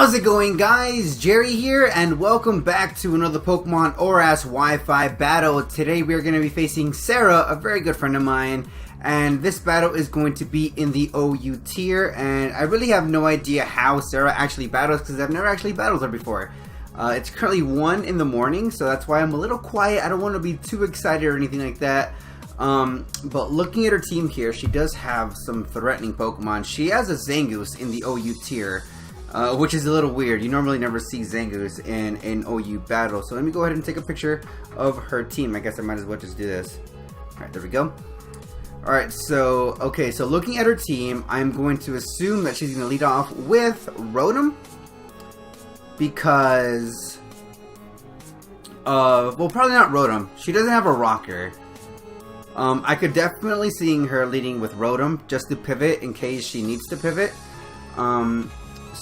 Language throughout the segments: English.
How's it going, guys? Jerry here, and welcome back to another Pokemon ORAS Wi-Fi battle. Today we are going to be facing Sarah, a very good friend of mine, and this battle is going to be in the OU tier, and I really have no idea how Sarah actually battles because I've never actually battled her before. It's currently 1 in the morning, so that's why I'm a little quiet. I don't want to be too excited or anything like that. But looking at her team here, she does have some threatening Pokemon. She has a Zangoose in the OU tier. Which is a little weird. You normally never see Zangoose in an OU battle. So let me go ahead and take a picture of her team. I guess I might as well just do this. Alright, there we go. Alright, so, okay, so looking at her team, I'm going to assume that she's going to lead off with Rotom. Because, well, probably not Rotom. She doesn't have a rocker. I could definitely see her leading with Rotom just to pivot in case she needs to pivot.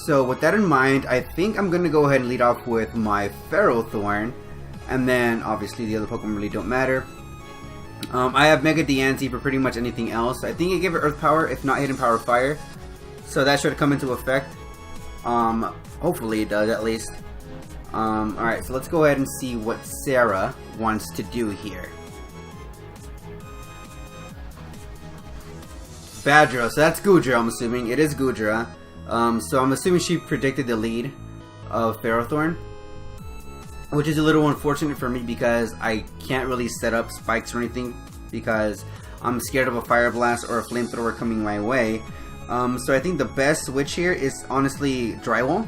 So with that in mind, I think I'm going to go ahead and lead off with my Ferrothorn. And then, obviously, the other Pokemon really don't matter. I have Mega Diancie for pretty much anything else. I think I gave it Earth Power, if not Hidden Power Fire. So that should come into effect. Hopefully it does, at least. Alright, so let's go ahead and see what Sarah wants to do here. Badro, so that's Goodra, I'm assuming. It is Goodra. So I'm assuming she predicted the lead of Ferrothorn, which is a little unfortunate for me because I can't really set up spikes or anything because I'm scared of a Fire Blast or a Flamethrower coming my way. So I think the best switch here is honestly Drywall,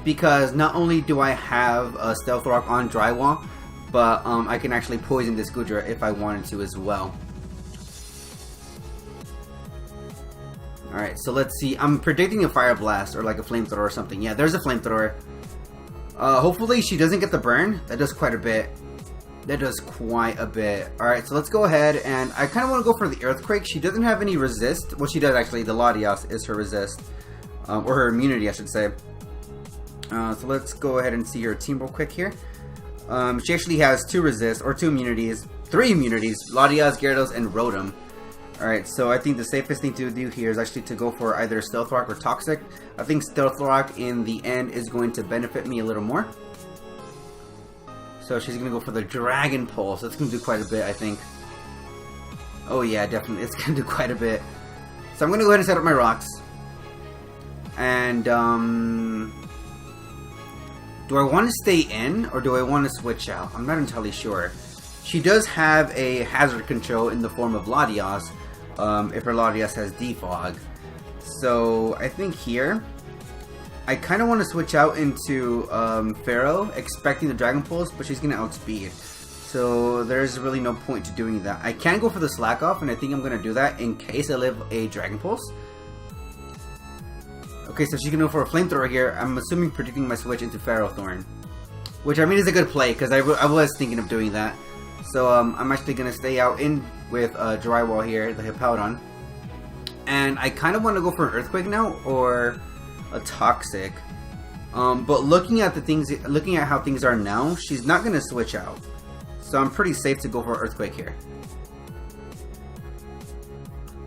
because not only do I have a Stealth Rock on Drywall, but I can actually poison this Goodra if I wanted to as well. Alright, so let's see. I'm predicting a Fire Blast or like a Flamethrower or something. Yeah, there's a Flamethrower. Hopefully she doesn't get the burn. That does quite a bit. That does quite a bit. Alright, so let's go ahead, and I kind of want to go for the Earthquake. She doesn't have any resist. Well, she does actually. The Latias is her resist. Or her immunity, I should say. So let's go ahead and see her team real quick here. She actually has 2 resist, or 2 immunities. 3 immunities. Latias, Gyarados, and Rotom. Alright, so I think the safest thing to do here is actually to go for either Stealth Rock or Toxic. I think Stealth Rock in the end is going to benefit me a little more. So she's going to go for the Dragon Pulse. That's going to do quite a bit, I think. Oh yeah, definitely. It's going to do quite a bit. So I'm going to go ahead and set up my rocks. And, do I want to stay in or do I want to switch out? I'm not entirely sure. She does have a hazard control in the form of Latias. If her Latias has Defog. So I think here I kind of want to switch out into Pharaoh, expecting the Dragon Pulse, but she's going to outspeed. So there's really no point to doing that. I can go for the Slack Off, and I think I'm going to do that in case I live a Dragon Pulse. Okay, so she's going to go for a Flamethrower here. I'm assuming predicting my switch into Ferrothorn, which I mean is a good play because I was thinking of doing that. So I'm actually going to stay out in with Drywall here, the Hippowdon. And I kind of want to go for an Earthquake now, or a Toxic. But looking at how things are now, she's not going to switch out. So I'm pretty safe to go for an Earthquake here.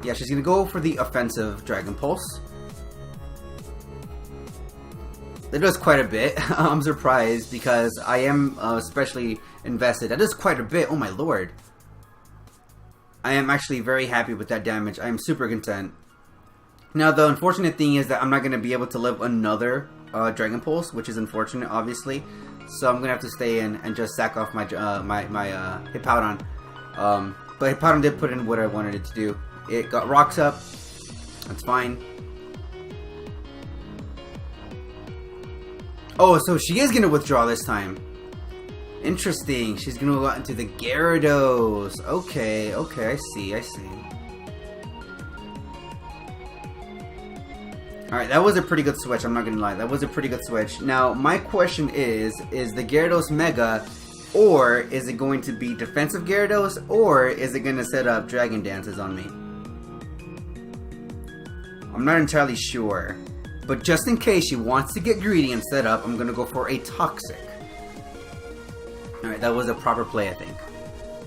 Yeah, she's going to go for the offensive Dragon Pulse. That does quite a bit. I'm surprised because I am especially invested. That does quite a bit. Oh my lord. I am actually very happy with that damage. I am super content. Now the unfortunate thing is that I'm not going to be able to live another Dragon Pulse, which is unfortunate obviously. So I'm going to have to stay in and just sack off my Hippowdon. But Hippowdon did put in what I wanted it to do. It got rocks up. That's fine. Oh, so she is going to withdraw this time. Interesting. She's going to go out into the Gyarados. Okay, I see. Alright, that was a pretty good switch. I'm not going to lie. That was a pretty good switch. Now, my question is the Gyarados Mega, or is it going to be defensive Gyarados, or is it going to set up Dragon Dances on me? I'm not entirely sure. But just in case she wants to get greedy and set up, I'm going to go for a Toxic. Alright, that was a proper play, I think.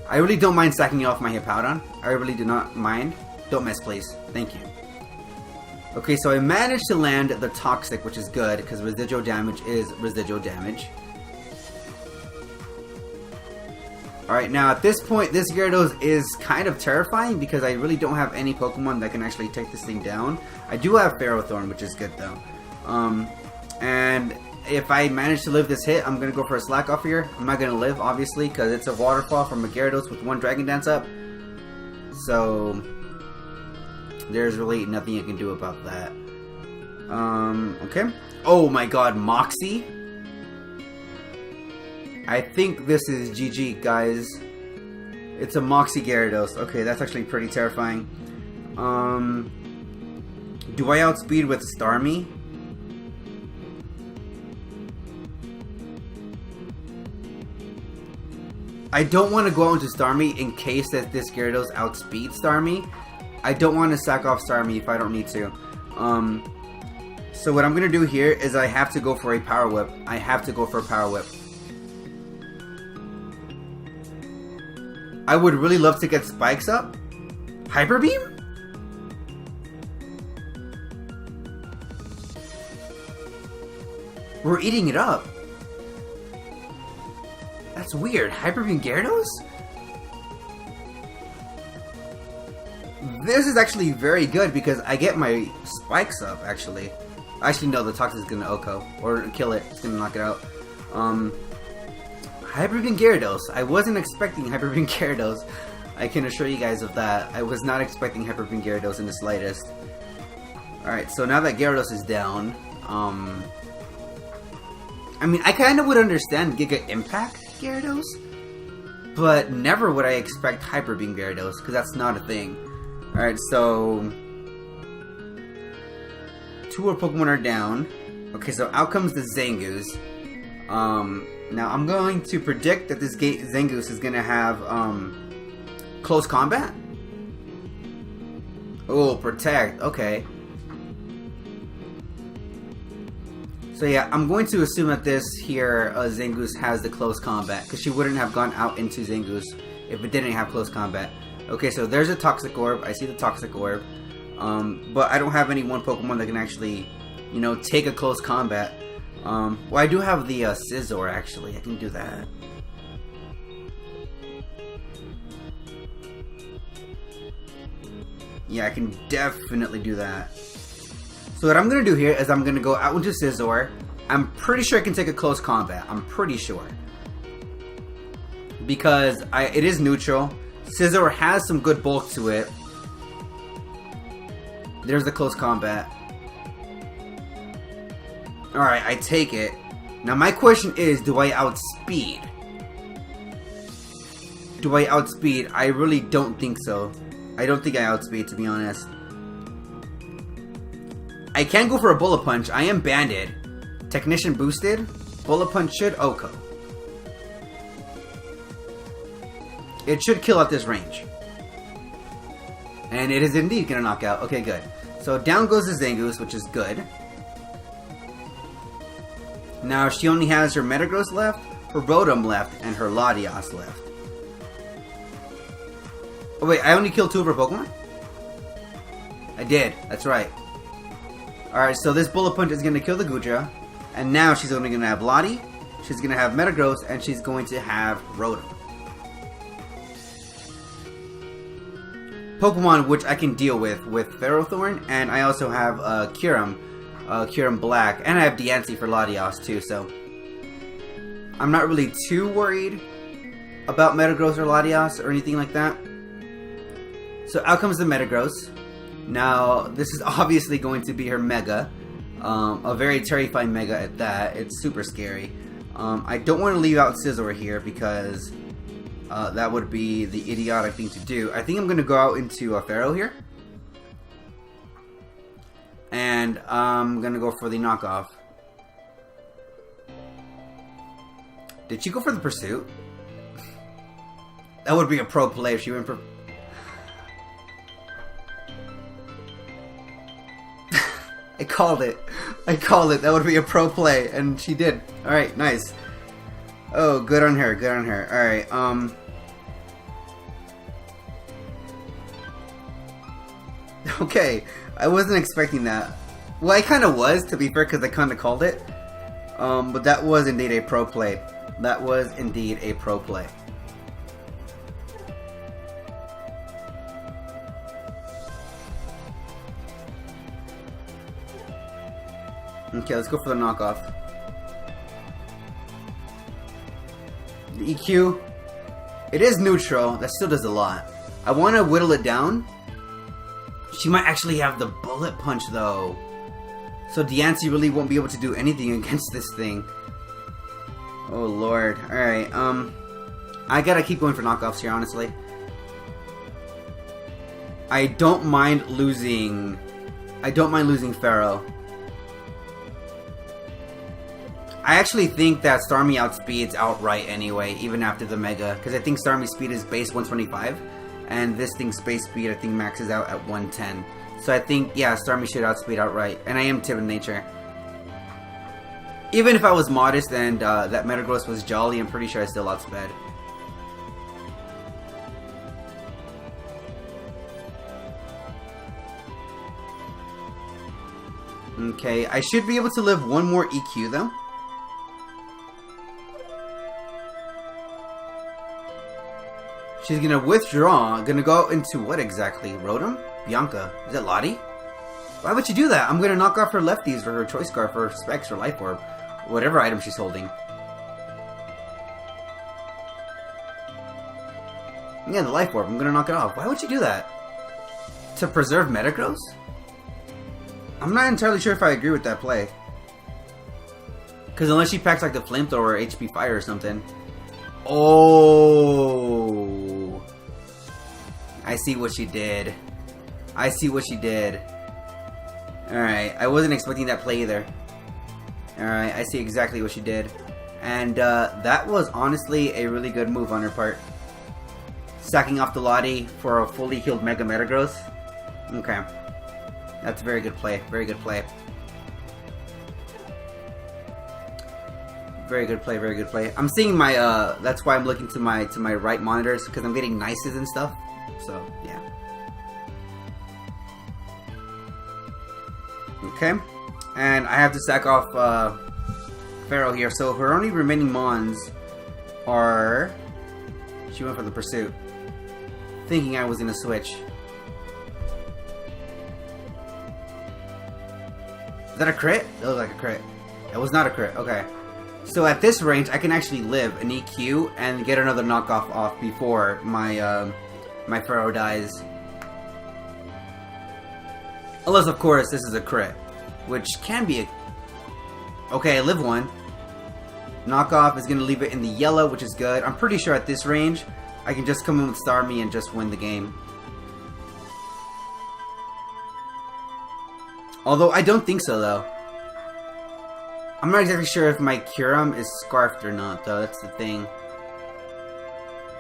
I really don't mind sacking off my Hippowdon. I really do not mind. Don't miss, please. Thank you. Okay, so I managed to land the Toxic, which is good, because residual damage is residual damage. Alright, now at this point, this Gyarados is kind of terrifying, because I really don't have any Pokemon that can actually take this thing down. I do have Ferrothorn, which is good though. And if I manage to live this hit, I'm going to go for a Slack off here. I'm not going to live, obviously, because it's a Waterfall from a Gyarados with 1 Dragon Dance up. So there's really nothing you can do about that. Okay. Oh my god, Moxie? I think this is GG, guys. It's a Moxie Gyarados. Okay, that's actually pretty terrifying. Do I outspeed with Starmie? I don't want to go out into Starmie in case that this Gyarados outspeeds Starmie. I don't want to sack off Starmie if I don't need to. So what I'm going to do here is I have to go for a Power Whip. I have to go for a Power Whip. I would really love to get Spikes up. Hyper Beam? We're eating it up. That's weird. Hyper Beam Gyarados? This is actually very good because I get my Spikes up, actually. Actually, no, the Toxic is gonna Oko. Or kill it. It's gonna knock it out. Hyper Beam Gyarados. I wasn't expecting Hyper Beam Gyarados. I can assure you guys of that. I was not expecting Hyper Beam Gyarados in the slightest. Alright, so now that Gyarados is down, I mean, I kind of would understand Giga Impact Gyarados, but never would I expect Hyper Beam Gyarados, because that's not a thing. Alright, so 2 more Pokemon are down. Okay, so out comes the Zangoose. Now I'm going to predict that this Zangoose is going to have close combat. Oh, protect. Okay. So yeah, I'm going to assume that this here Zangoose has the close combat, because she wouldn't have gone out into Zangoose if it didn't have close combat. Okay, so there's a Toxic Orb. I see the Toxic Orb. But I don't have any one Pokemon that can actually, you know, take a close combat. Well, I do have the Scizor, actually. I can do that. Yeah, I can definitely do that. So what I'm going to do here is I'm going to go out into Scizor. I'm pretty sure I can take a close combat. I'm pretty sure. Because it is neutral. Scizor has some good bulk to it. There's the close combat. Alright, I take it. Now my question is, do I outspeed? Do I outspeed? I really don't think so. I don't think I outspeed, to be honest. I can go for a Bullet Punch. I am banded. Technician boosted. Bullet Punch should Oko. It should kill at this range. And it is indeed going to knock out. Okay, good. So down goes the Zangoose, which is good. Now she only has her Metagross left, her Rotom left, and her Latias left. Oh wait, I only killed 2 of her Pokemon? I did, that's right. Alright, so this Bullet Punch is going to kill the Goodra. And now she's only going to have Lati, she's going to have Metagross, and she's going to have Rotom. Pokemon which I can deal with Ferrothorn, and I also have Kyurem Black, and I have Diancie for Latias too, so I'm not really too worried about Metagross or Latias or anything like that. So out comes the Metagross. Now this is obviously going to be her Mega, a very terrifying Mega at that. It's super scary. I don't want to leave out Scizor here because that would be the idiotic thing to do. I think I'm going to go out into a Pharaoh here. And I'm going to go for the knockoff. Did she go for the Pursuit? That would be a pro play if she went for... I called it. I called it. That would be a pro play. And she did. Alright, nice. Oh, good on her. Good on her. Alright, Okay. I wasn't expecting that. Well, I kind of was, to be fair, because I kind of called it. But that was indeed a pro play. That was indeed a pro play. Okay, let's go for the knockoff. The EQ. It is neutral. That still does a lot. I want to whittle it down. She might actually have the bullet punch, though. So Diancie really won't be able to do anything against this thing. Oh, Lord. Alright, I gotta keep going for knockoffs here, honestly. I don't mind losing Pharaoh. I actually think that Starmie outspeeds outright anyway, even after the Mega. Because I think Starmie's speed is base 125. And this thing's base speed, I think, maxes out at 110. So I think, yeah, Starmie should outspeed outright. And I am timid in nature. Even if I was modest and that Metagross was jolly, I'm pretty sure I still outsped. Okay, I should be able to live one more EQ, though. She's gonna withdraw. Gonna go into what exactly? Rotom? Bianca? Is it Lottie? Why would you do that? I'm gonna knock off her lefties for her Choice Scarf or Specs or Life Orb. Whatever item she's holding. Yeah, the Life Orb. I'm gonna knock it off. Why would you do that? To preserve Metagross? I'm not entirely sure if I agree with that play. Because unless she packs like the Flamethrower or HP Fire or something. Oh, I see what she did. I see what she did. Alright, I wasn't expecting that play either. Alright, I see exactly what she did. And that was honestly a really good move on her part. Sacking off the Lottie for a fully healed Mega Metagross. Okay. That's a very good play. Very good play. Very good play, very good play. I'm seeing my, that's why I'm looking to my right monitors, because I'm getting nices and stuff. So, yeah. Okay. And I have to sack off, Pharaoh here. So, her only remaining Mons are... She went for the Pursuit. Thinking I was going to switch. Is that a crit? That looked like a crit. It was not a crit. Okay. So at this range, I can actually live an EQ and get another knockoff off before my my Pharaoh dies. Unless, of course, this is a crit, which can be a... Okay, I live one. Knockoff is going to leave it in the yellow, which is good. I'm pretty sure at this range, I can just come in with Starmie and just win the game. Although, I don't think so, though. I'm not exactly sure if my Kyurem is Scarfed or not, though. That's the thing.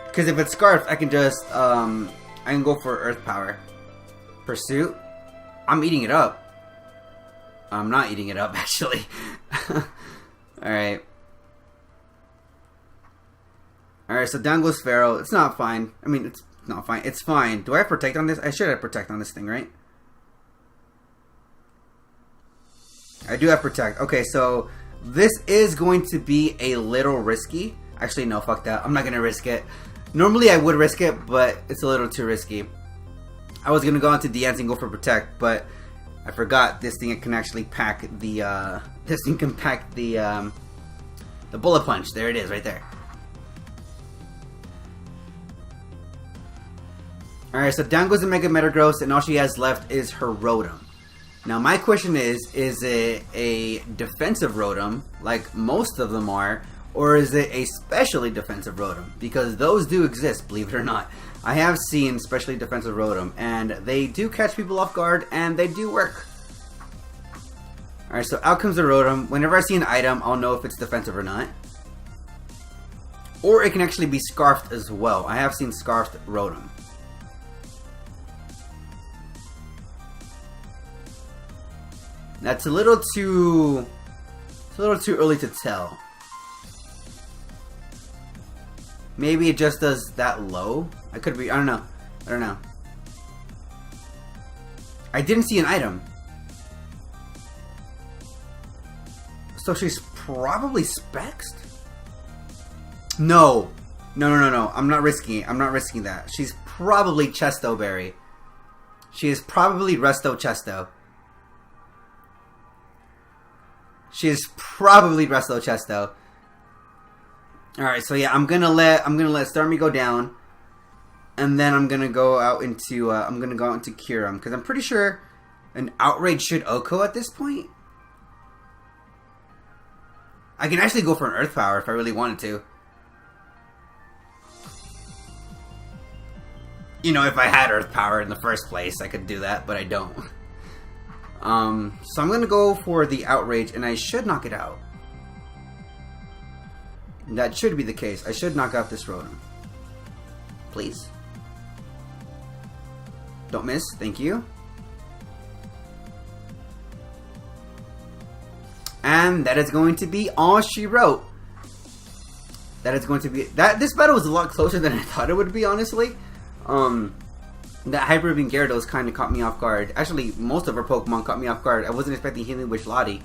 Because if it's Scarfed, I can just, I can go for Earth Power. Pursuit? I'm eating it up. I'm not eating it up, actually. Alright. Alright, so down goes Pharaoh. It's not fine. I mean, it's not fine. It's fine. Do I have Protect on this? I should have Protect on this thing, right? I do have Protect. Okay, so this is going to be a little risky. Actually, no, fuck that. I'm not going to risk it. Normally, I would risk it, but it's a little too risky. I was going to go into Diancie and go for Protect, but I forgot this thing can actually pack the, this thing can pack the Bullet Punch. There it is, right there. Alright, so down goes the Mega Metagross, and all she has left is her Rotom. Now, my question is it a defensive Rotom, like most of them are, or is it a specially defensive Rotom? Because those do exist, believe it or not. I have seen specially defensive Rotom, and they do catch people off guard, and they do work. Alright, so out comes the Rotom. Whenever I see an item, I'll know if it's defensive or not. Or it can actually be Scarfed as well. I have seen Scarfed Rotom. That's a little too early to tell. Maybe it just does that low? I could be, I don't know. I didn't see an item. So she's probably spexed? No. No. I'm not risking it. I'm not risking that. She's probably Chesto Berry. She is probably Resto Chesto. She is probably Resto Chesto. Alright, so yeah, I'm gonna let Starmie go down. And then I'm gonna go out into Kyurem, because I'm pretty sure an Outrage should Oko at this point. I can actually go for an Earth Power if I really wanted to. You know, if I had Earth Power in the first place, I could do that, but I don't. So I'm gonna go for the Outrage, and I should knock it out. That should be the case. I should knock out this Rotom. Please. Don't miss. Thank you. And that is going to be all she wrote. That is going to be... This battle was a lot closer than I thought it would be, honestly. That Hyper Beam Gyarados kind of caught me off guard. Actually, most of her Pokemon caught me off guard. I wasn't expecting Healing Wish Lottie.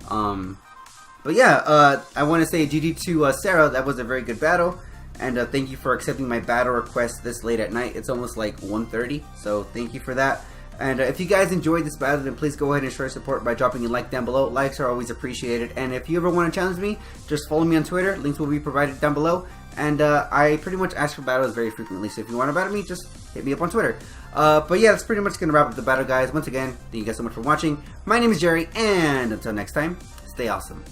But yeah, I want to say GG to Sarah. That was a very good battle. And thank you for accepting my battle request this late at night. It's almost like 1:30, so thank you for that. And if you guys enjoyed this battle, then please go ahead and show your support by dropping a like down below. Likes are always appreciated. And if you ever want to challenge me, just follow me on Twitter. Links will be provided down below. And I pretty much ask for battles very frequently, so if you want to battle me, just hit me up on Twitter. But yeah, that's pretty much going to wrap up the battle, guys. Once again, thank you guys so much for watching. My name is Jerry, and until next time, stay awesome.